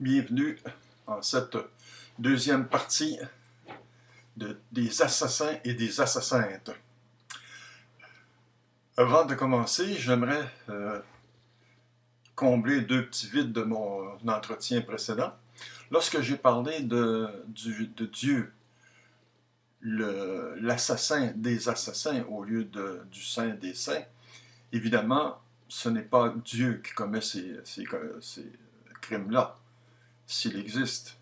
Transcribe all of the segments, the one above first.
Bienvenue en cette deuxième partie des assassins et des assassintes. Avant de commencer, j'aimerais combler deux petits vides de mon entretien précédent. Lorsque j'ai parlé de Dieu, l'assassin des assassins au lieu du saint des saints, évidemment, ce n'est pas Dieu qui commet ces crimes-là, s'il existe.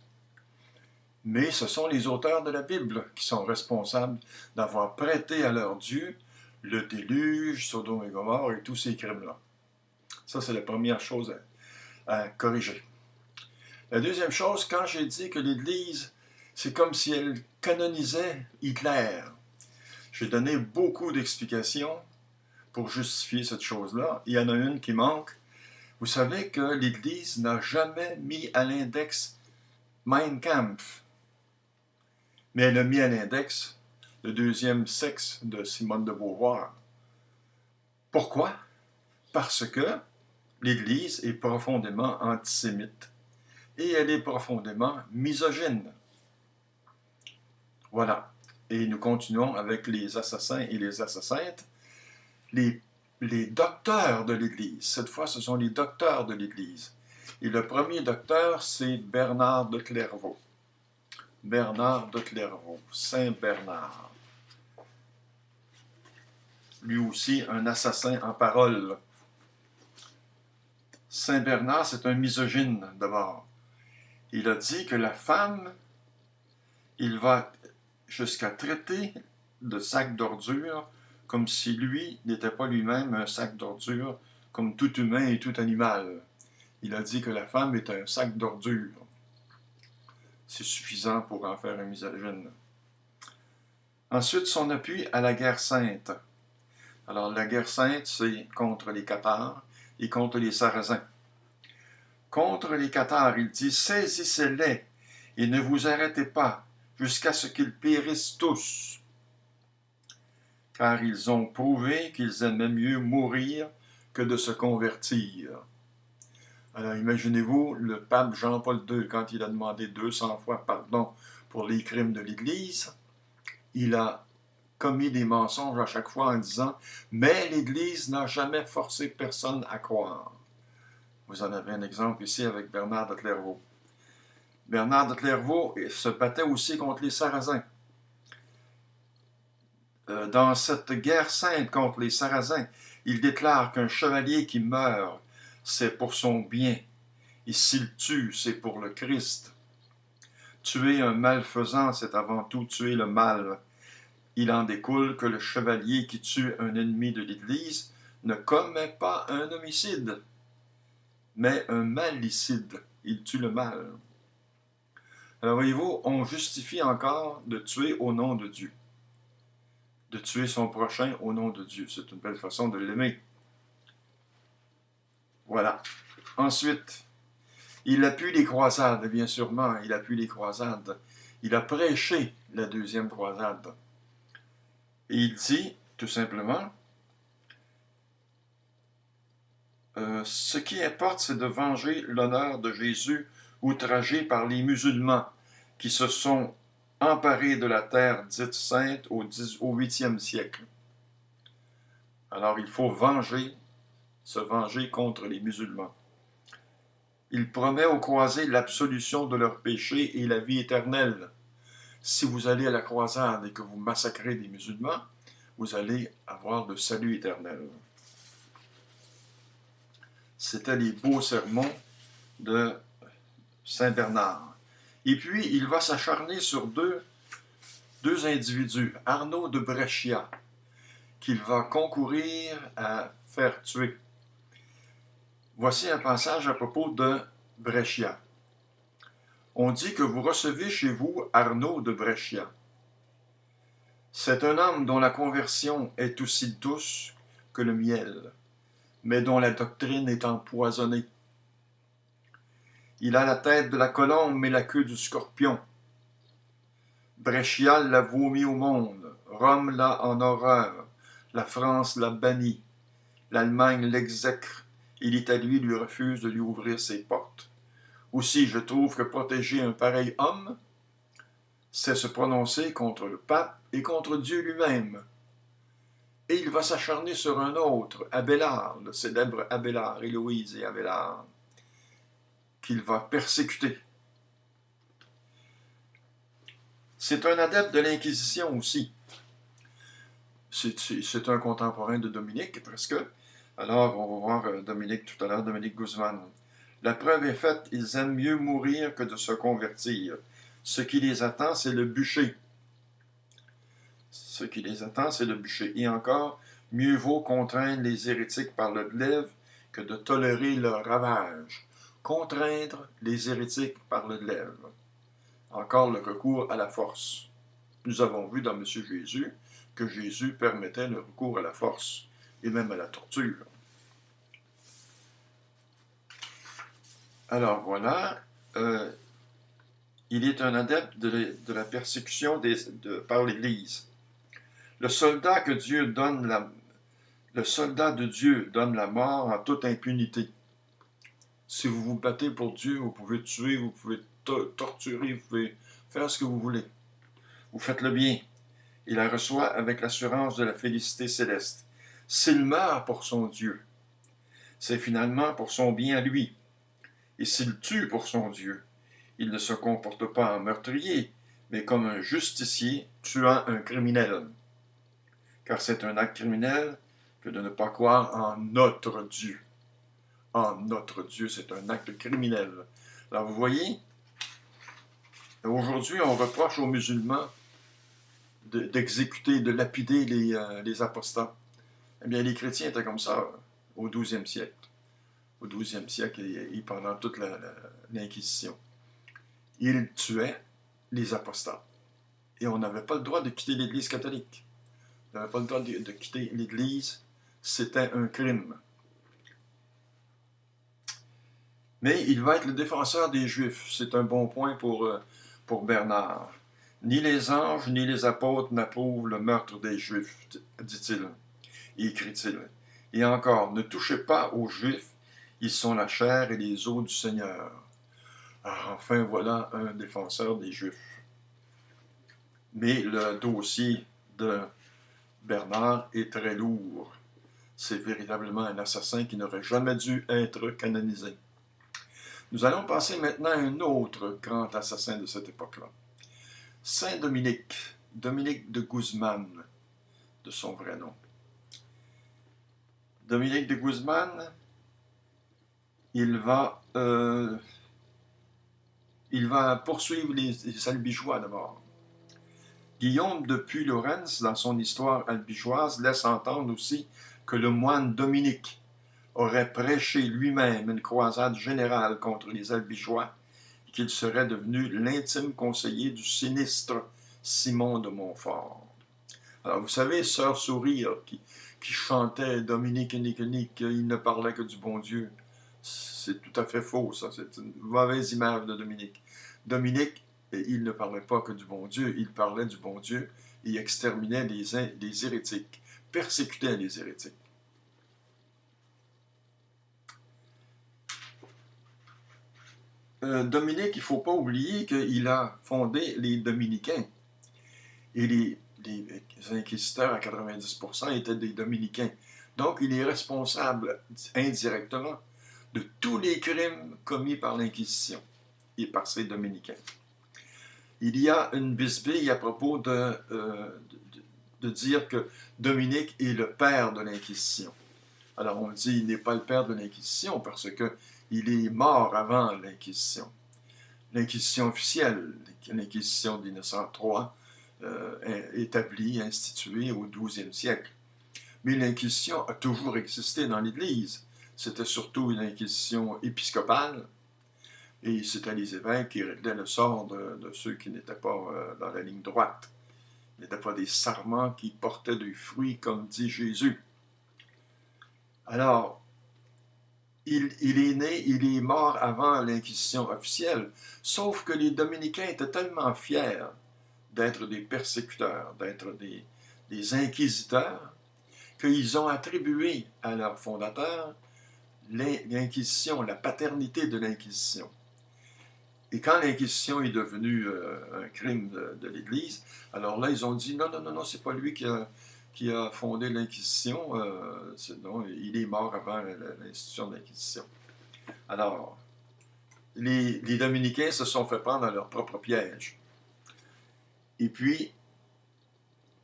Mais ce sont les auteurs de la Bible qui sont responsables d'avoir prêté à leur Dieu le déluge, Sodome et Gomorrhe et tous ces crimes-là. Ça, c'est la première chose à corriger. La deuxième chose, quand j'ai dit que l'Église, c'est comme si elle canonisait Hitler, j'ai donné beaucoup d'explications pour justifier cette chose-là. Il y en a une qui manque. Vous savez que l'Église n'a jamais mis à l'index Mein Kampf, mais elle a mis à l'index le deuxième sexe de Simone de Beauvoir. Pourquoi? Parce que l'Église est profondément antisémite et elle est profondément misogyne. Voilà. Et nous continuons avec les assassins et les assassintes. Les docteurs de l'Église. Cette fois, ce sont les docteurs de l'Église. Et le premier docteur, c'est Bernard de Clairvaux. Bernard de Clairvaux, Saint Bernard. Lui aussi, un assassin en parole. Saint Bernard, c'est un misogyne d'abord. Il a dit que la femme, il va jusqu'à traiter de sac d'ordures comme si lui n'était pas lui-même un sac d'ordures, comme tout humain et tout animal. Il a dit que la femme est un sac d'ordures. C'est suffisant pour en faire un misogyne. Ensuite, son appui à la guerre sainte. Alors, la guerre sainte, c'est contre les Cathares et contre les Sarrasins. Contre les Cathares, il dit « Saisissez-les et ne vous arrêtez pas jusqu'à ce qu'ils périssent tous. » Car ils ont prouvé qu'ils aimaient mieux mourir que de se convertir. Alors imaginez-vous le pape Jean-Paul II, quand il a demandé 200 fois pardon pour les crimes de l'Église, il a commis des mensonges à chaque fois en disant « Mais l'Église n'a jamais forcé personne à croire. » Vous en avez un exemple ici avec Bernard de Clairvaux. Bernard de Clairvaux se battait aussi contre les Sarrasins. Dans cette guerre sainte contre les Sarrasins, il déclare qu'un chevalier qui meurt, c'est pour son bien, et s'il tue, c'est pour le Christ. Tuer un malfaisant, c'est avant tout tuer le mal. Il en découle que le chevalier qui tue un ennemi de l'Église ne commet pas un homicide, mais un malicide. Il tue le mal. Alors voyez-vous, on justifie encore de tuer au nom de Dieu. De tuer son prochain au nom de Dieu. C'est une belle façon de l'aimer. Voilà. Ensuite, il appuie les croisades, bien sûrement. Il appuie les croisades. Il a prêché la deuxième croisade. Et il dit, tout simplement, ce qui importe, c'est de venger l'honneur de Jésus outragé par les musulmans qui se sont emparés de la terre dite sainte au 8e siècle. Alors il faut se venger contre les musulmans. Il promet aux croisés l'absolution de leurs péchés et la vie éternelle. Si vous allez à la croisade et que vous massacrez des musulmans, vous allez avoir le salut éternel. C'était les beaux sermons de Saint Bernard. Et puis, il va s'acharner sur deux individus, Arnaud de Brescia, qu'il va concourir à faire tuer. Voici un passage à propos de Brescia. On dit que vous recevez chez vous Arnaud de Brescia. C'est un homme dont la conversion est aussi douce que le miel, mais dont la doctrine est empoisonnée. Il a la tête de la colombe mais la queue du scorpion. Brescia l'a vomi au monde, Rome l'a en horreur, la France l'a banni, l'Allemagne l'exècre et l'Italie lui refuse de lui ouvrir ses portes. Aussi, je trouve que protéger un pareil homme, c'est se prononcer contre le pape et contre Dieu lui-même. Et il va s'acharner sur un autre, Abélard, le célèbre Abélard, Héloïse et Abélard, qu'il va persécuter. C'est un adepte de l'Inquisition aussi. C'est un contemporain de Dominique, presque. Alors, on va voir Dominique tout à l'heure, Dominique Guzman. La preuve est faite, ils aiment mieux mourir que de se convertir. Ce qui les attend, c'est le bûcher. Ce qui les attend, c'est le bûcher. Et encore, mieux vaut contraindre les hérétiques par le glaive que de tolérer leur ravage. Contraindre les hérétiques par le glaive. Encore le recours à la force. Nous avons vu dans M. Jésus que Jésus permettait le recours à la force et même à la torture. Alors voilà, il est un adepte de la persécution par l'Église. Le soldat de Dieu donne la mort en toute impunité. Si vous vous battez pour Dieu, vous pouvez tuer, vous pouvez torturer, vous pouvez faire ce que vous voulez. Vous faites le bien. Il la reçoit avec l'assurance de la félicité céleste. S'il meurt pour son Dieu, c'est finalement pour son bien à lui. Et s'il tue pour son Dieu, il ne se comporte pas en meurtrier, mais comme un justicier tuant un criminel. Car c'est un acte criminel que de ne pas croire en notre Dieu. En notre Dieu, c'est un acte criminel. Alors vous voyez, aujourd'hui on reproche aux musulmans d'exécuter, de lapider les apostats. Eh bien, les chrétiens étaient comme ça au XIIe siècle. Au XIIe siècle et pendant toute l'Inquisition. Ils tuaient les apostats. Et on n'avait pas le droit de quitter l'Église catholique. On n'avait pas le droit de quitter l'Église. C'était un crime. Mais il va être le défenseur des Juifs. C'est un bon point pour Bernard. Ni les anges, ni les apôtres n'approuvent le meurtre des Juifs, dit-il, et écrit-il. Et encore, ne touchez pas aux Juifs, ils sont la chair et les os du Seigneur. Alors, enfin, voilà un défenseur des Juifs. Mais le dossier de Bernard est très lourd. C'est véritablement un assassin qui n'aurait jamais dû être canonisé. Nous allons passer maintenant à un autre grand assassin de cette époque-là. Saint Dominique, Dominique de Guzman, de son vrai nom. Dominique de Guzman, il va poursuivre les Albigeois d'abord. Guillaume de Puylaurens, dans son histoire albigeoise, laisse entendre aussi que le moine Dominique aurait prêché lui-même une croisade générale contre les Albigeois et qu'il serait devenu l'intime conseiller du sinistre Simon de Montfort. Alors, vous savez, Sœur Sourire, qui chantait Dominique, il ne parlait que du bon Dieu. C'est tout à fait faux, ça. C'est une mauvaise image de Dominique. Dominique, il ne parlait pas que du bon Dieu, il parlait du bon Dieu et exterminait les hérétiques, persécutait les hérétiques. Dominique, il ne faut pas oublier qu'il a fondé les Dominicains. Et les inquisiteurs à 90% étaient des Dominicains. Donc, il est responsable indirectement de tous les crimes commis par l'Inquisition et par ces Dominicains. Il y a une bisbille à propos de dire que Dominique est le père de l'Inquisition. Alors, on dit qu'il n'est pas le père de l'Inquisition parce qu'il est mort avant l'Inquisition. L'Inquisition officielle, l'Inquisition de 1903, établie, instituée au XIIe siècle. Mais l'Inquisition a toujours existé dans l'Église. C'était surtout une inquisition épiscopale, et c'était les évêques qui réglaient le sort de ceux qui n'étaient pas dans la ligne droite. Ils n'étaient pas des sarments qui portaient des fruits, comme dit Jésus. Alors, il est né, il est mort avant l'Inquisition officielle, sauf que les Dominicains étaient tellement fiers d'être des persécuteurs, d'être des inquisiteurs, qu'ils ont attribué à leur fondateur l'Inquisition, la paternité de l'Inquisition. Et quand l'Inquisition est devenue un crime de l'Église, alors là, ils ont dit non, non, non, non, c'est pas lui qui a fondé l'Inquisition, non, il est mort avant l'institution de l'Inquisition. Alors, les dominicains se sont fait prendre à leur propre piège. Et puis,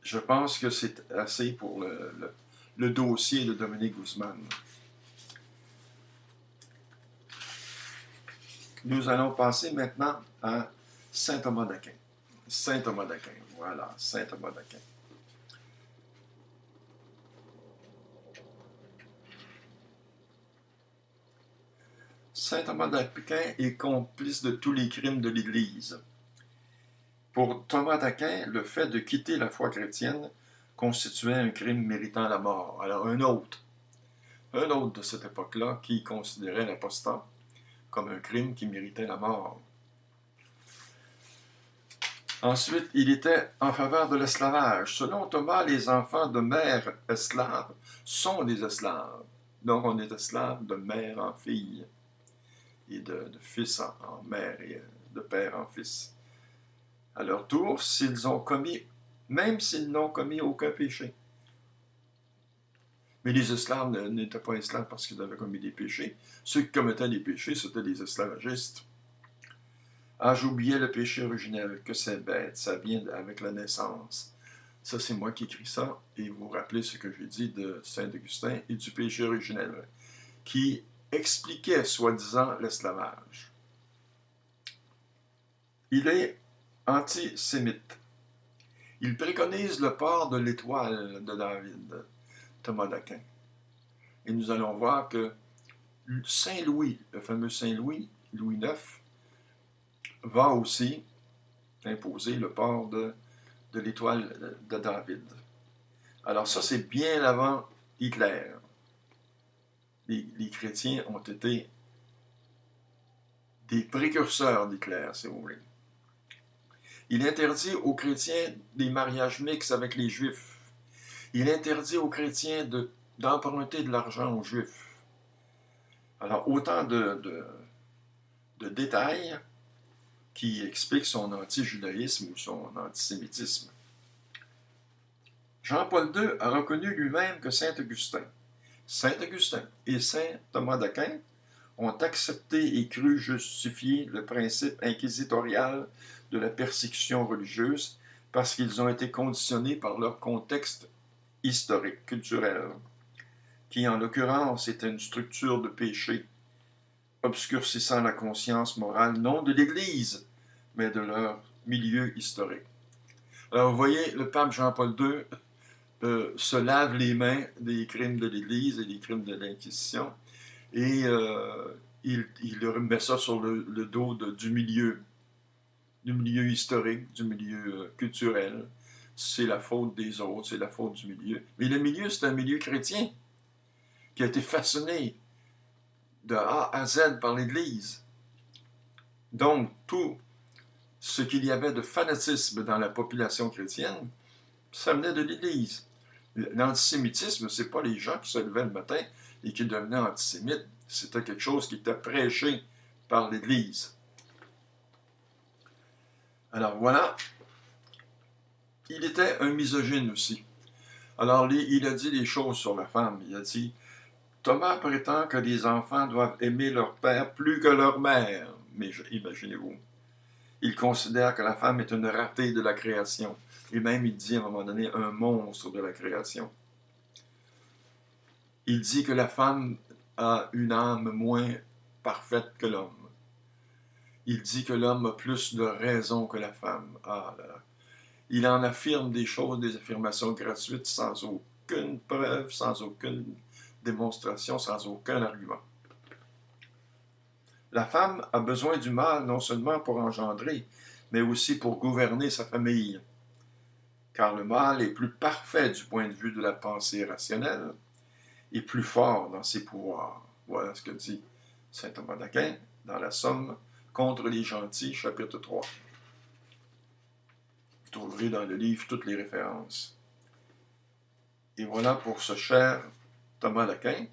je pense que c'est assez pour le dossier de Dominique Guzman. Nous allons passer maintenant à Saint Thomas d'Aquin. Saint Thomas d'Aquin, voilà, Saint Thomas d'Aquin. Saint Thomas d'Aquin est complice de tous les crimes de l'Église. Pour Thomas d'Aquin, le fait de quitter la foi chrétienne constituait un crime méritant la mort. Alors un autre de cette époque-là qui considérait l'apostat comme un crime qui méritait la mort. Ensuite, il était en faveur de l'esclavage. Selon Thomas, les enfants de mères esclaves sont des esclaves. Donc on est esclave de mère en fille et de fils en mère et de père en fils. À leur tour, même s'ils n'ont commis aucun péché. Mais les esclaves n'étaient pas esclaves parce qu'ils avaient commis des péchés. Ceux qui commettaient des péchés, c'était des esclavagistes. Ah, j'oubliais le péché originel, que c'est bête, ça vient avec la naissance. Ça, c'est moi qui écris ça, et vous vous rappelez ce que j'ai dit de Saint-Augustin et du péché originel, qui expliquait, soi-disant, l'esclavage. Il est antisémite. Il préconise le port de l'étoile de David, Thomas d'Aquin. Et nous allons voir que Saint Louis, le fameux Saint Louis, Louis IX, va aussi imposer le port de l'étoile de David. Alors ça, c'est bien avant Hitler. Les chrétiens ont été des précurseurs d'Hitler, si vous voulez. Il interdit aux chrétiens des mariages mixtes avec les juifs. Il interdit aux chrétiens d'emprunter de l'argent aux juifs. Alors, autant de détails qui expliquent son anti-judaïsme ou son antisémitisme. Jean-Paul II a reconnu lui-même que Saint-Augustin et Saint Thomas d'Aquin ont accepté et cru justifier le principe inquisitorial de la persécution religieuse parce qu'ils ont été conditionnés par leur contexte historique, culturel, qui en l'occurrence était une structure de péché, obscurcissant la conscience morale non de l'Église, mais de leur milieu historique. Alors vous voyez, le pape Jean-Paul II se lave les mains des crimes de l'Église et des crimes de l'Inquisition, et il remet ça sur le dos du milieu historique, du milieu culturel. C'est la faute des autres, c'est la faute du milieu. Mais le milieu, c'est un milieu chrétien qui a été façonné de A à Z par l'Église. Donc, tout ce qu'il y avait de fanatisme dans la population chrétienne, ça venait de l'Église. L'antisémitisme, ce n'est pas les gens qui se levaient le matin et qui devenaient antisémites. C'était quelque chose qui était prêché par l'Église. Alors voilà, il était un misogyne aussi. Alors il a dit des choses sur la femme. Il a dit, Thomas prétend que les enfants doivent aimer leur père plus que leur mère. Mais imaginez-vous. Il considère que la femme est une ratée de la création. Et même, il dit à un moment donné, un monstre de la création. Il dit que la femme a une âme moins parfaite que l'homme. Il dit que l'homme a plus de raison que la femme. Ah là là. Il en affirme des choses, des affirmations gratuites, sans aucune preuve, sans aucune démonstration, sans aucun argument. La femme a besoin du mâle non seulement pour engendrer, mais aussi pour gouverner sa famille. Car le mâle est plus parfait du point de vue de la pensée rationnelle et plus fort dans ses pouvoirs. Voilà ce que dit saint Thomas d'Aquin dans la Somme contre les gentils, chapitre 3. Vous trouverez dans le livre toutes les références. Et voilà pour ce cher Thomas d'Aquin.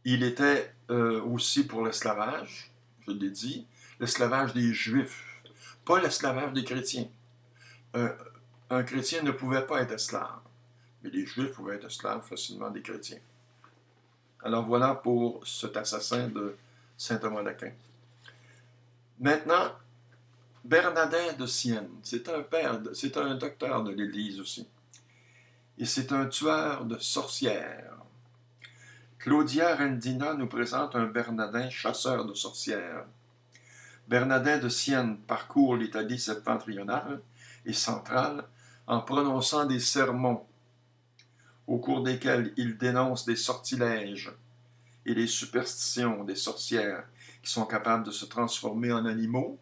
Il était aussi pour l'esclavage, je l'ai dit. l'esclavage des Juifs, pas l'esclavage des chrétiens. Un chrétien ne pouvait pas être esclave, mais les Juifs pouvaient être esclaves facilement des chrétiens. Alors voilà pour cet assassin de saint Thomas d'Aquin. Maintenant, Bernardin de Sienne, c'est un docteur de l'Église aussi. Et c'est un tueur de sorcières. Claudia Rendina nous présente un Bernardin chasseur de sorcières. Bernardin de Sienne parcourt l'Italie septentrionale et centrale en prononçant des sermons au cours desquels il dénonce des sortilèges et les superstitions des sorcières qui sont capables de se transformer en animaux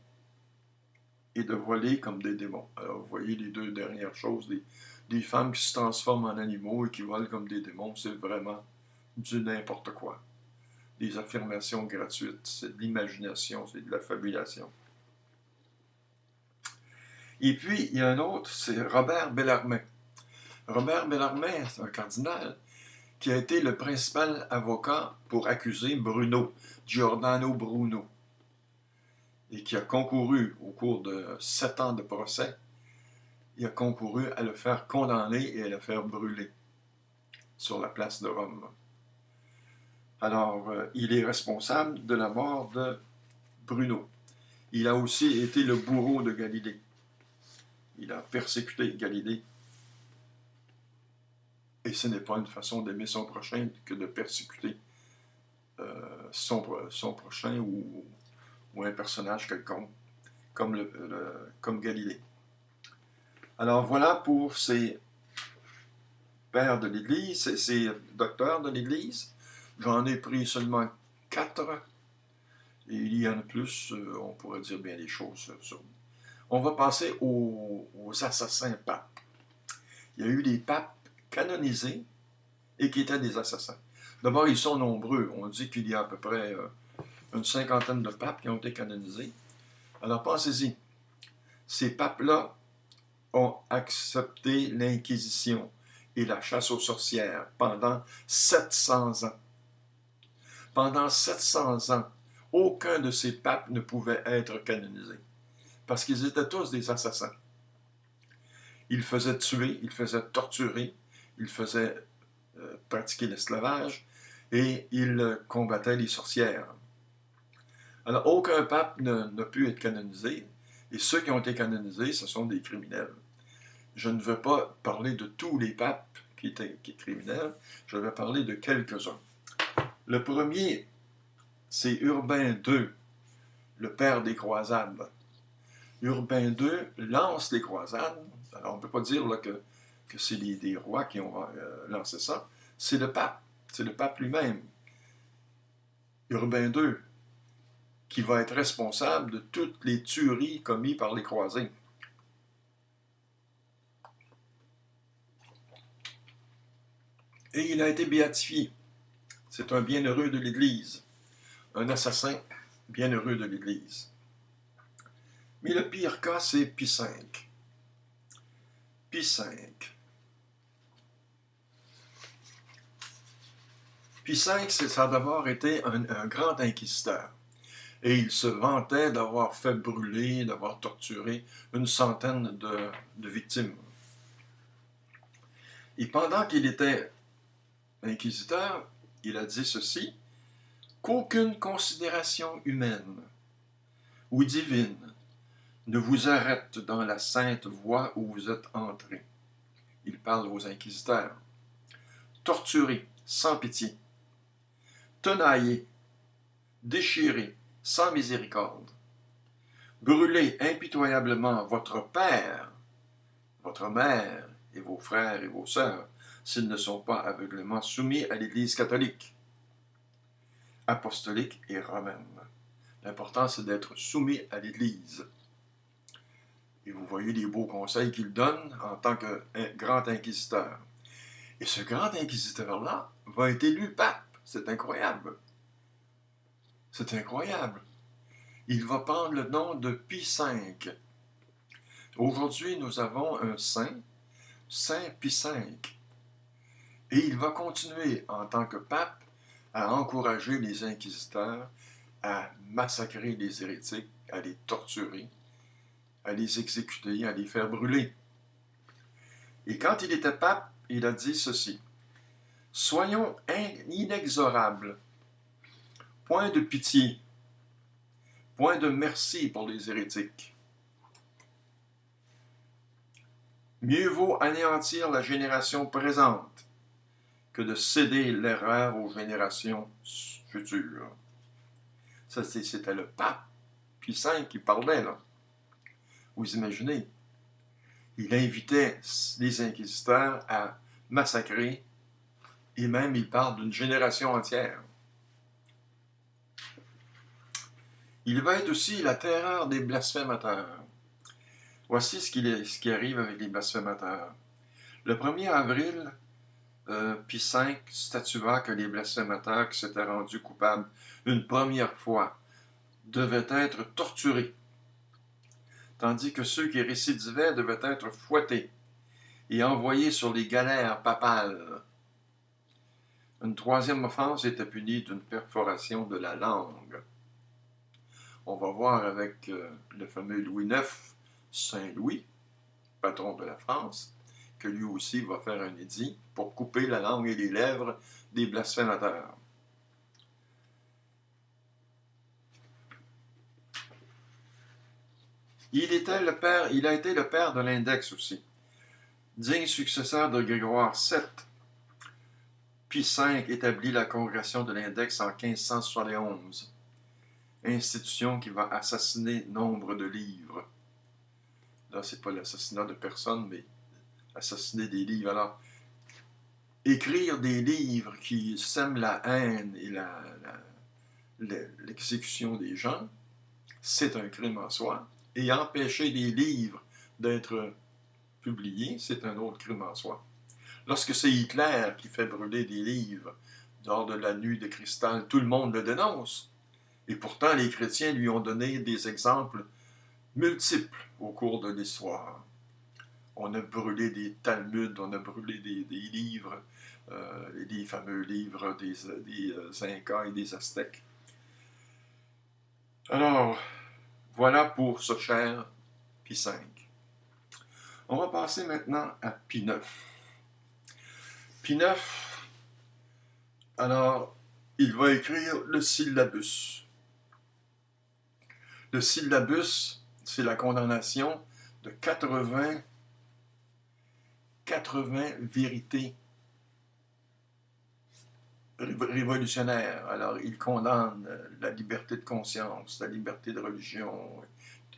et de voler comme des démons. Alors vous voyez les deux dernières choses, des femmes qui se transforment en animaux et qui volent comme des démons, c'est vraiment du n'importe quoi. Des affirmations gratuites, c'est de l'imagination, c'est de la fabulation. Et puis, il y a un autre, c'est Robert Bellarmine. Robert Bellarmine, c'est un cardinal qui a été le principal avocat pour accuser Bruno, Giordano Bruno, et qui a concouru au cours de 7 ans de procès, il a concouru à le faire condamner et à le faire brûler sur la place de Rome. Alors, il est responsable de la mort de Bruno. Il a aussi été le bourreau de Galilée. Il a persécuté Galilée. Et ce n'est pas une façon d'aimer son prochain que de persécuter son prochain ou un personnage quelconque, comme Galilée. Alors voilà pour ces pères de l'Église, ces docteurs de l'Église. J'en ai pris seulement 4, et il y en a plus, on pourrait dire bien des choses sur. On va passer aux assassins papes. Il y a eu des papes canonisés et qui étaient des assassins. D'abord, ils sont nombreux. On dit qu'il y a à peu près une 50aine de papes qui ont été canonisés. Alors pensez-y, ces papes-là ont accepté l'Inquisition et la chasse aux sorcières pendant 700 ans. Pendant 700 ans, aucun de ces papes ne pouvait être canonisé, parce qu'ils étaient tous des assassins. Ils faisaient tuer, ils faisaient torturer, ils faisaient pratiquer l'esclavage, et ils combattaient les sorcières. Alors, aucun pape n'a pu être canonisé, et ceux qui ont été canonisés, ce sont des criminels. Je ne veux pas parler de tous les papes qui étaient criminels, je vais parler de quelques-uns. Le premier, c'est Urbain II, le père des croisades. Urbain II lance les croisades. Alors, on ne peut pas dire là, que c'est des rois qui ont lancé ça. C'est le pape lui-même, Urbain II, qui va être responsable de toutes les tueries commises par les croisés. Et il a été béatifié. C'est un bienheureux de l'Église, un assassin bienheureux de l'Église. Mais le pire cas, c'est Pie V. Pie V. Pie V, ça a d'abord été un grand inquisiteur. Et il se vantait d'avoir fait brûler, d'avoir torturé une centaine de victimes. Et pendant qu'il était inquisiteur, il a dit ceci, qu'aucune considération humaine ou divine ne vous arrête dans la sainte voie où vous êtes entrés. Il parle aux inquisiteurs. Torturés sans pitié, tenaillés, déchirés sans miséricorde, brûlez impitoyablement votre père, votre mère et vos frères et vos sœurs, s'ils ne sont pas aveuglément soumis à l'Église catholique, apostolique et romaine. L'important, c'est d'être soumis à l'Église. Et vous voyez les beaux conseils qu'il donne en tant que grand inquisiteur. Et ce grand inquisiteur-là va être élu pape. C'est incroyable. C'est incroyable. Il va prendre le nom de Pie V. Aujourd'hui, nous avons un saint, Saint Pie V. Et il va continuer en tant que pape à encourager les inquisiteurs à massacrer les hérétiques, à les torturer, à les exécuter, à les faire brûler. Et quand il était pape, il a dit ceci: soyons inexorables, point de pitié, point de merci pour les hérétiques. Mieux vaut anéantir la génération présente que de céder l'erreur aux générations futures. Ça, c'était le pape Pie V qui parlait, là. Vous imaginez? Il invitait les inquisiteurs à massacrer, et même il parle d'une génération entière. Il va être aussi la terreur des blasphémateurs. Voici ce qui arrive avec les blasphémateurs. Le 1er avril, Pie V statua que les blasphémateurs qui s'étaient rendus coupables une première fois devaient être torturés, tandis que ceux qui récidivaient devaient être fouettés et envoyés sur les galères papales. Une troisième offense était punie d'une perforation de la langue. On va voir avec le fameux Louis IX, Saint Louis, patron de la France, que lui aussi va faire un édit pour couper la langue et les lèvres des blasphémateurs. Il a été le père de l'index aussi. Digne successeur de Grégoire VII, Pie V établit la congrégation de l'index en 1571, institution qui va assassiner nombre de livres. Là, c'est pas l'assassinat de personnes, mais assassiner des livres. Alors, écrire des livres qui sèment la haine et l'exécution des gens, c'est un crime en soi. Et empêcher des livres d'être publiés, c'est un autre crime en soi. Lorsque c'est Hitler qui fait brûler des livres lors de la nuit de cristal, tout le monde le dénonce. Et pourtant, les chrétiens lui ont donné des exemples multiples au cours de l'histoire. On a brûlé des Talmuds, on a brûlé des livres, les fameux livres des Incas et des Aztèques. Alors, voilà pour ce cher Pie V. On va passer maintenant à Pie IX. Pie IX, alors, il va écrire le syllabus. Le syllabus, c'est la condamnation de 80 vérités révolutionnaires. Alors, il condamne la liberté de conscience, la liberté de religion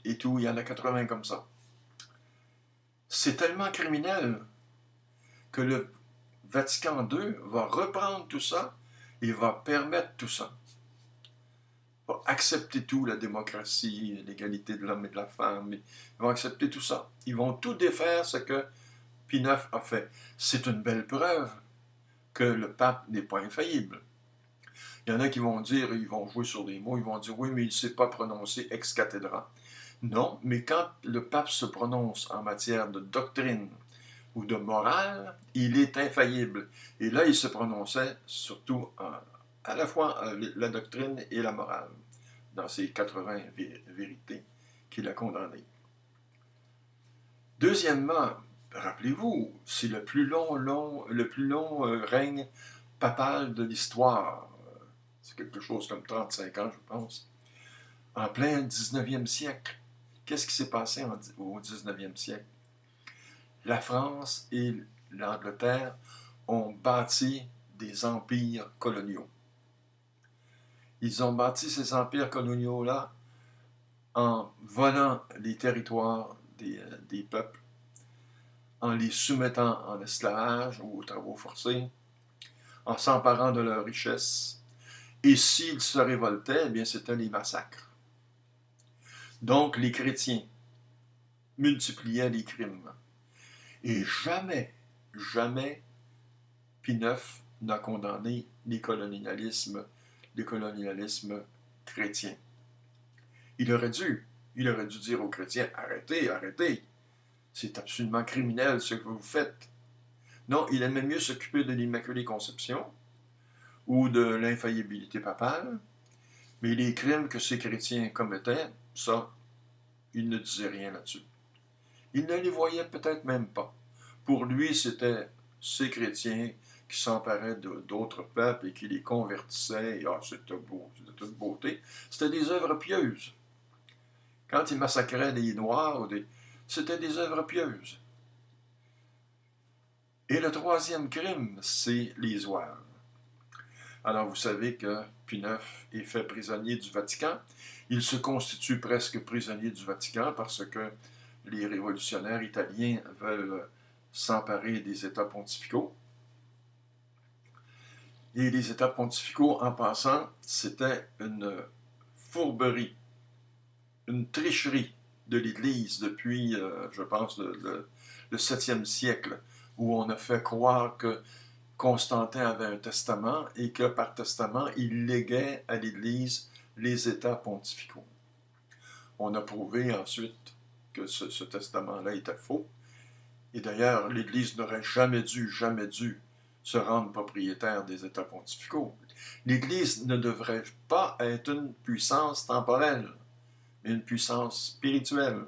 et tout. Il y en a 80 comme ça. C'est tellement criminel que le Vatican II va reprendre tout ça et va permettre tout ça. Va accepter tout, la démocratie, l'égalité de l'homme et de la femme. Ils vont accepter tout ça. Ils vont tout défaire ce que Pie IX a fait. C'est une belle preuve que le pape n'est pas infaillible. Il y en a qui vont dire, ils vont jouer sur des mots, ils vont dire, oui, mais il ne sait pas prononcer ex cathedra. Non, mais quand le pape se prononce en matière de doctrine ou de morale, il est infaillible. Et là, il se prononçait surtout à la fois la doctrine et la morale, dans ces 80 vérités qu'il a condamnées. Deuxièmement, rappelez-vous, c'est le plus long règne papal de l'histoire. C'est quelque chose comme 35 ans, je pense. En plein 19e siècle. Qu'est-ce qui s'est passé au 19e siècle? La France et l'Angleterre ont bâti des empires coloniaux. Ils ont bâti ces empires coloniaux-là en volant les territoires des peuples, en les soumettant en esclavage ou aux travaux forcés, en s'emparant de leurs richesses. Et s'ils se révoltaient, eh bien, c'était les massacres. Donc, les chrétiens multipliaient les crimes. Et jamais Pie IX n'a condamné les colonialismes chrétiens. Il aurait dû dire aux chrétiens, arrêtez, c'est absolument criminel ce que vous faites. Non, il aimait mieux s'occuper de l'Immaculée Conception ou de l'infaillibilité papale Mais les crimes que ces chrétiens commettaient, ça, il ne disait rien là-dessus. Il ne les voyait peut-être même pas. Pour lui, c'était ces chrétiens qui s'emparaient d'autres peuples et qui les convertissaient. Et, c'était beau, c'était toute beauté. C'était des œuvres pieuses. Quand il massacrait les Noirs, c'était des œuvres pieuses. Et le troisième crime, c'est les Zouaves. Alors vous savez que Pie IX est fait prisonnier du Vatican. Il se constitue presque prisonnier du Vatican parce que les révolutionnaires italiens veulent s'emparer des États pontificaux. Et les États pontificaux, en passant, c'était une fourberie, une tricherie de l'Église depuis, je pense, le 7e siècle, où on a fait croire que Constantin avait un testament et que par testament, il léguait à l'Église les États pontificaux. On a prouvé ensuite que ce testament-là était faux. Et d'ailleurs, l'Église n'aurait jamais dû se rendre propriétaire des États pontificaux. L'Église ne devrait pas être une puissance temporelle, mais une puissance spirituelle.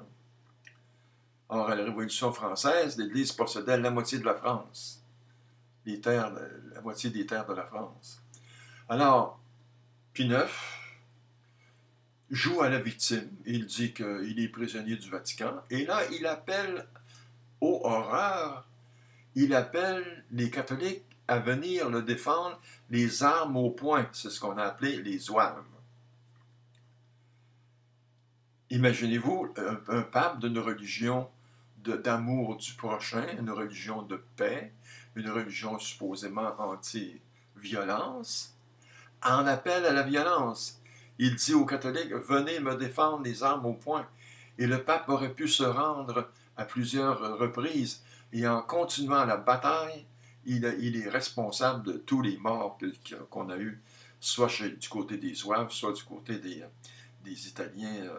Or, à la Révolution française, l'Église possédait la moitié de la France, la moitié des terres de la France. Alors, Pie IX joue à la victime. Il dit qu'il est prisonnier du Vatican. Et là, il appelle, ô horreur, il appelle les catholiques à venir le défendre les armes au poing. C'est ce qu'on a appelé les zouaves. Imaginez-vous un pape d'une religion d'amour du prochain, une religion de paix, une religion supposément anti-violence, en appelle à la violence. Il dit aux catholiques, venez me défendre les armes au poing. Et le pape aurait pu se rendre à plusieurs reprises. Et en continuant la bataille, il est responsable de tous les morts qu'on a eus, soit du côté des Zouaves, soit du côté des Italiens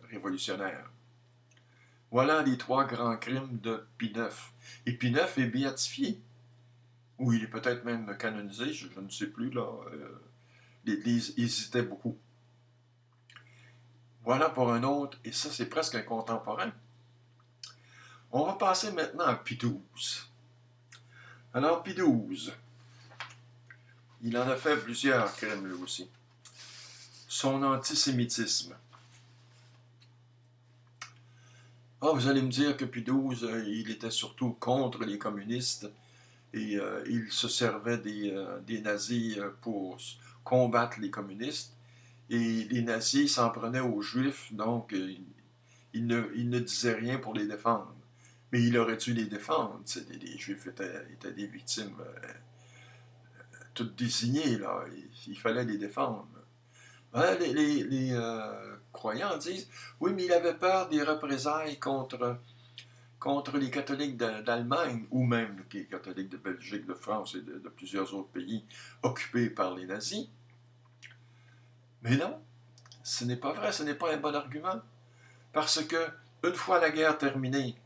révolutionnaires. Voilà les 3 grands crimes de Pie IX. Et Pie IX est béatifié. Ou il est peut-être même canonisé, je ne sais plus, là. L'Église hésitait beaucoup. Voilà pour un autre, et ça c'est presque un contemporain. On va passer maintenant à Pie XII. Alors Pie XII, il en a fait plusieurs crimes lui aussi. Son antisémitisme. Vous allez me dire que Pie XII, il était surtout contre les communistes et il se servait des nazis pour combattre les communistes. Et les nazis s'en prenaient aux Juifs, donc il ne disait rien pour les défendre. Mais il aurait dû les défendre. Les Juifs étaient des victimes toutes désignées, là. Il fallait les défendre. Les croyants disent, oui, mais il avait peur des représailles contre les catholiques d'Allemagne, ou même les catholiques de Belgique, de France et de plusieurs autres pays occupés par les nazis. Mais non, ce n'est pas vrai, ce n'est pas un bon argument. Parce que, une fois la guerre terminée,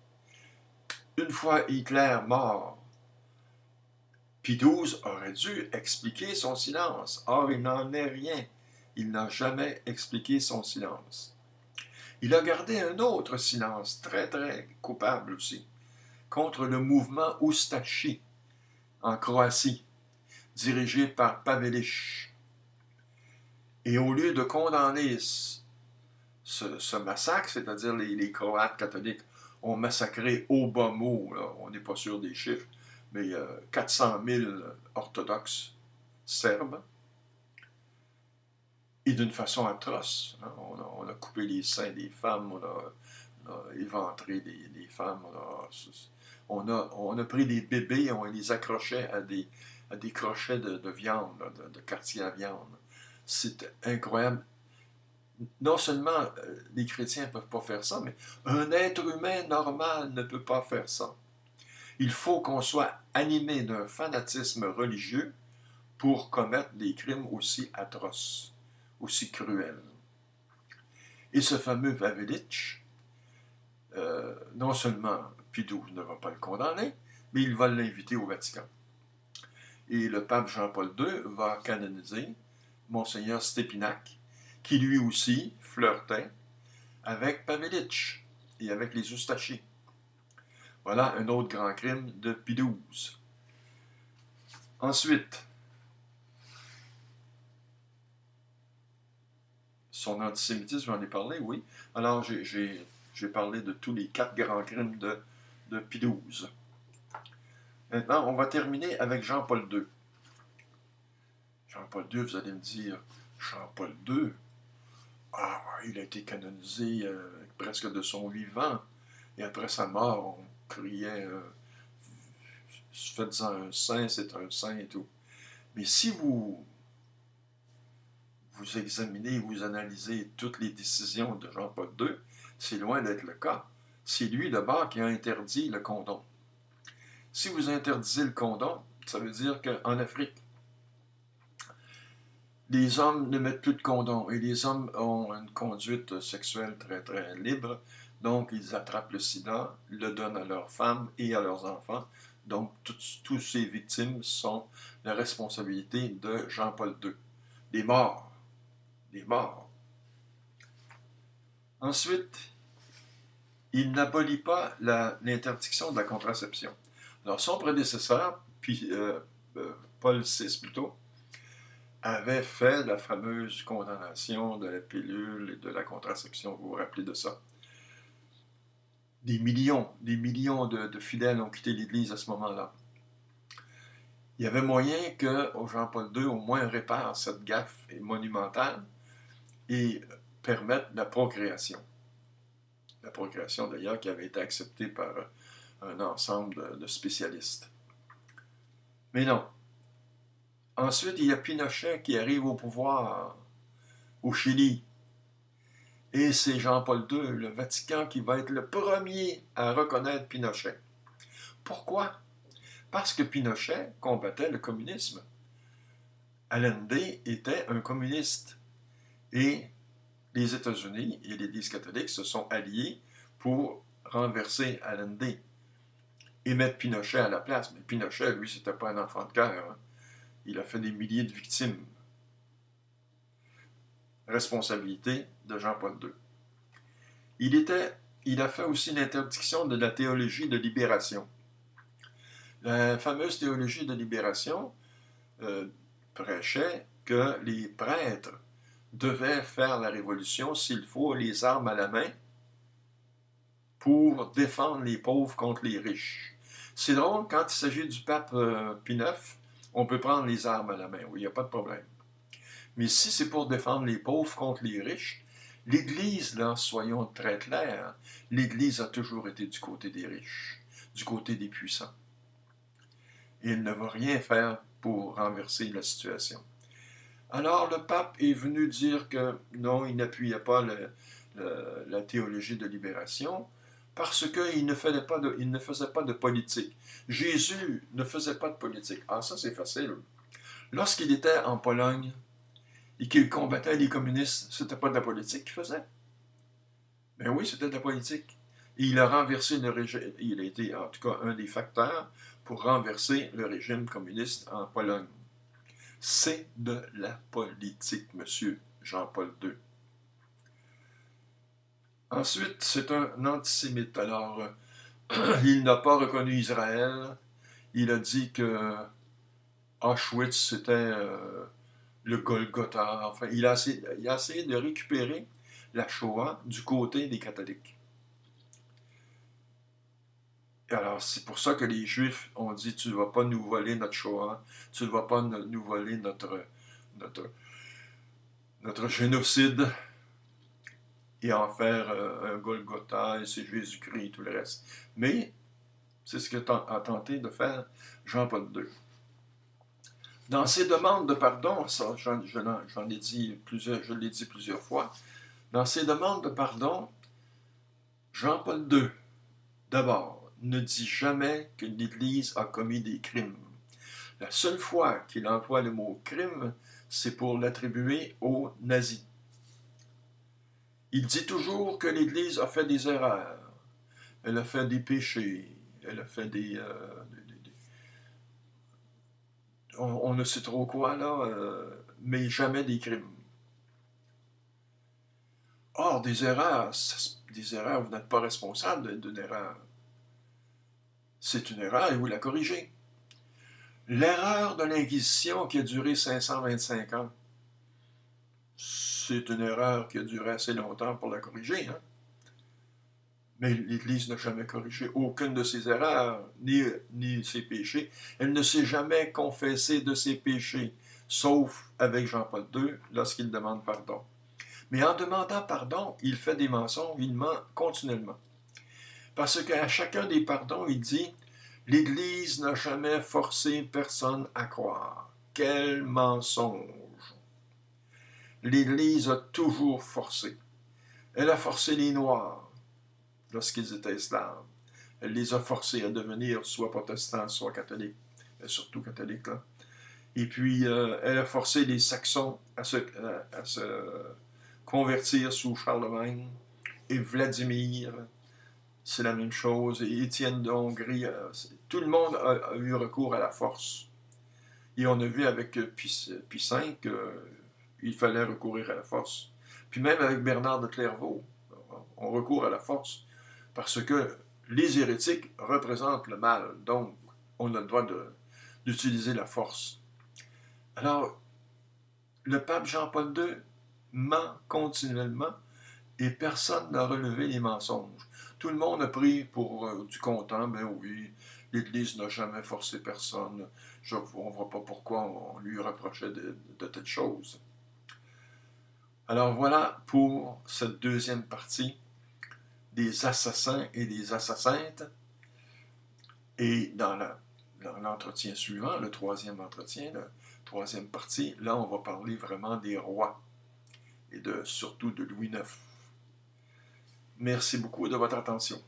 une fois Hitler mort, Pie XII aurait dû expliquer son silence. Or, il n'en est rien. Il n'a jamais expliqué son silence. Il a gardé un autre silence, très très coupable aussi, contre le mouvement Ustashi en Croatie, dirigé par Pavelić. Et au lieu de condamner ce massacre, c'est-à-dire les Croates catholiques ont massacré au bas mot, là, on n'est pas sûr des chiffres, mais 400 000 orthodoxes serbes, et d'une façon atroce. Hein. On a coupé les seins des femmes, on a éventré des femmes, on a pris des bébés et on les accrochait à des crochets de viande, de quartier à viande. C'est incroyable. Non seulement les chrétiens ne peuvent pas faire ça, mais un être humain normal ne peut pas faire ça. Il faut qu'on soit animé d'un fanatisme religieux pour commettre des crimes aussi atroces, aussi cruels. Et ce fameux Pavelić, non seulement Pie XII ne va pas le condamner, mais il va l'inviter au Vatican. Et le pape Jean-Paul II va canoniser Monseigneur Stépinac, qui lui aussi flirtait avec Pavelic et avec les Oustachis. Voilà un autre grand crime de Pie XII. Ensuite, son antisémitisme, j'en ai parlé, oui. Alors, j'ai parlé de tous les 4 grands crimes de Pie XII. Maintenant, on va terminer avec Jean-Paul II. Jean-Paul II, vous allez me dire, Jean-Paul II, ah, il a été canonisé presque de son vivant. Et après sa mort, on criait faites-en un saint, c'est un saint et tout. Mais si vous examinez, vous analysez toutes les décisions de Jean-Paul II, c'est loin d'être le cas. C'est lui d'abord qui a interdit le condom. Si vous interdisez le condom, ça veut dire qu'en Afrique, les hommes ne mettent plus de condom et les hommes ont une conduite sexuelle très très libre, donc ils attrapent le sida, le donnent à leurs femmes et à leurs enfants. Donc toutes ces victimes sont la responsabilité de Jean-Paul II. Des morts. Des morts. Ensuite, il n'abolit pas l'interdiction de la contraception. Alors son prédécesseur, puis Paul VI plutôt, avait fait la fameuse condamnation de la pilule et de la contraception. Vous vous rappelez de ça? Des millions de fidèles ont quitté l'Église à ce moment-là. Il y avait moyen que Jean-Paul II au moins répare cette gaffe monumentale et permette la procréation. La procréation d'ailleurs qui avait été acceptée par un ensemble de spécialistes. Mais non. Ensuite, il y a Pinochet qui arrive au pouvoir au Chili. Et c'est Jean-Paul II, le Vatican, qui va être le premier à reconnaître Pinochet. Pourquoi? Parce que Pinochet combattait le communisme. Allende était un communiste. Et les États-Unis et l'Église catholique se sont alliés pour renverser Allende et mettre Pinochet à la place. Mais Pinochet, lui, c'était pas un enfant de cœur. Hein. Il a fait des milliers de victimes. Responsabilité de Jean-Paul II. Il a fait aussi l'interdiction de la théologie de libération. La fameuse théologie de libération prêchait que les prêtres devaient faire la révolution, s'il faut, les armes à la main, pour défendre les pauvres contre les riches. C'est drôle, quand il s'agit du pape Pie IX, on peut prendre les armes à la main, oui, il n'y a pas de problème. Mais si c'est pour défendre les pauvres contre les riches, l'Église, là, soyons très clairs, l'Église a toujours été du côté des riches, du côté des puissants. Et elle ne va rien faire pour renverser la situation. Alors le pape est venu dire que non, il n'appuyait pas la théologie de libération parce qu'il ne faisait pas de politique. Jésus ne faisait pas de politique. Ah, ça c'est facile. Lorsqu'il était en Pologne et qu'il combattait les communistes, c'était pas de la politique qu'il faisait. Ben oui, c'était de la politique. Et il a renversé le régime, il a été en tout cas un des facteurs pour renverser le régime communiste en Pologne. C'est de la politique, monsieur Jean-Paul II. Ensuite, c'est un antisémite. Alors, il n'a pas reconnu Israël. Il a dit que Auschwitz, c'était le Golgotha. Enfin, il a essayé de récupérer la Shoah du côté des catholiques. Alors, c'est pour ça que les Juifs ont dit, tu ne vas pas nous voler notre Shoah, tu ne vas pas nous voler notre génocide et en faire un Golgotha, et c'est Jésus-Christ et tout le reste. Mais c'est ce qu'a tenté de faire Jean-Paul II. Dans ses demandes de pardon, ça, je l'ai dit plusieurs fois, dans ses demandes de pardon, Jean-Paul II, d'abord, ne dit jamais que l'Église a commis des crimes. La seule fois qu'il emploie le mot crime, c'est pour l'attribuer aux nazis. Il dit toujours que l'Église a fait des erreurs, elle a fait des péchés, elle a fait on ne sait trop quoi là, mais jamais des crimes. Or, des erreurs, vous n'êtes pas responsable d'une erreur. C'est une erreur et vous la corrigez. L'erreur de l'Inquisition qui a duré 525 ans, c'est une erreur qui a duré assez longtemps pour la corriger, hein? Mais l'Église n'a jamais corrigé aucune de ses erreurs, ni ses péchés. Elle ne s'est jamais confessée de ses péchés, sauf avec Jean-Paul II, lorsqu'il demande pardon. Mais en demandant pardon, il fait des mensonges, il ment continuellement. Parce qu'à chacun des pardons, il dit « L'Église n'a jamais forcé personne à croire. » Quel mensonge! L'Église a toujours forcé. Elle a forcé les Noirs lorsqu'ils étaient esclaves. Elle les a forcés à devenir soit protestants, soit catholiques, surtout catholiques, là. Et puis, elle a forcé les Saxons à se convertir sous Charlemagne. Et Vladimir, c'est la même chose. Et Étienne de Hongrie, tout le monde a eu recours à la force. Et on a vu avec Pie V qu'il fallait recourir à la force. Puis même avec Bernard de Clairvaux, on recourt à la force. Parce que les hérétiques représentent le mal. Donc, on a le droit d'utiliser la force. Alors, le pape Jean-Paul II ment continuellement et personne n'a relevé les mensonges. Tout le monde a pris pour du content, ben oui, l'Église n'a jamais forcé personne. On ne voit pas pourquoi on lui reprochait de telles choses. Alors voilà pour cette deuxième partie des assassins et des assassintes. Et dans l'entretien suivant, le troisième entretien, la troisième partie, là on va parler vraiment des rois et surtout de Louis IX. Merci beaucoup de votre attention.